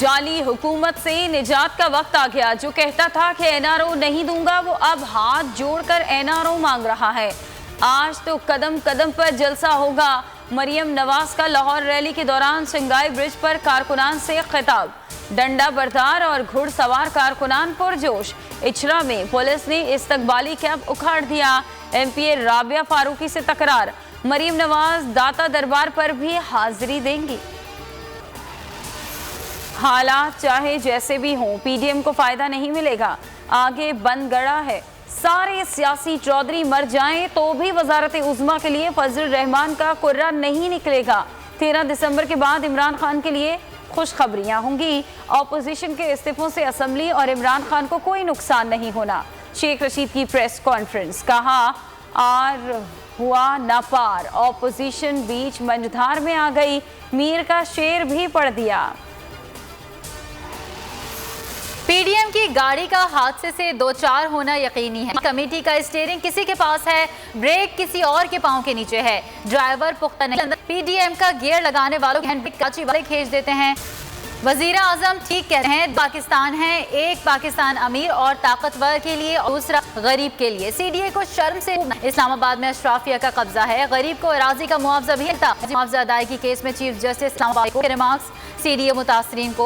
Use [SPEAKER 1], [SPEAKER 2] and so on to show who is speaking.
[SPEAKER 1] जाली हुकूमत से निजात का वक्त आ गया। जो कहता था कि एनआरओ नहीं दूंगा, वो अब हाथ जोड़कर एनआरओ मांग रहा है। आज तो कदम कदम पर जलसा होगा। मरियम नवाज का लाहौर रैली के दौरान सिंगाई ब्रिज पर कारकुनान से खिताब। डंडा बरदार और घुड़सवार कारकुनान पुरजोश। इचरा में पुलिस ने इस्तकबाली कैंप उखाड़ दिया। एमपीए राबिया फारूकी से तकरार। मरियम नवाज दाता दरबार पर भी हाजिरी देंगी। हालात चाहे जैसे भी हों, पीडीएम को फायदा नहीं मिलेगा। आगे बंद गड़ा है। सारे सियासी चौधरी मर जाएं तो भी वजारत उज़्मा के लिए फजल रहमान का कुर्रा नहीं निकलेगा। 13 दिसंबर के बाद इमरान खान के लिए खुशखबरियां होंगी। ऑपोजिशन के इस्तीफों से असम्बली और इमरान खान को कोई नुकसान नहीं होना। शेख रशीद की प्रेस कॉन्फ्रेंस। कहा आर हुआ नापार। ऑपोजिशन बीच मंझधार में आ गई। मीर का शेर भी पढ़ दिया।
[SPEAKER 2] पीडीएम की गाड़ी का हादसे से दो चार होना यकीनी है। कमेटी का स्टीयरिंग किसी के पास है, ब्रेक किसी और के पांव के नीचे है, ड्राइवर पुख्ता नहीं। पीडीएम का गियर लगाने वालों के हैंड कराची वाले खींच देते हैं। वजीर आजम ठीक कह रहे हैं, पाकिस्तान है, एक पाकिस्तान अमीर और ताकतवर के लिए और दूसरा गरीब के लिए। सीडीए को शर्म से इस्लामाबाद में अशराफिया का कब्जा है। गरीब को अराजी का मुआवजा भी मिलता। मुआवजा अदायगी केस में चीफ जस्टिस इस्लामाबाद के रिमार्क्स। सीडीए मुतासरीन को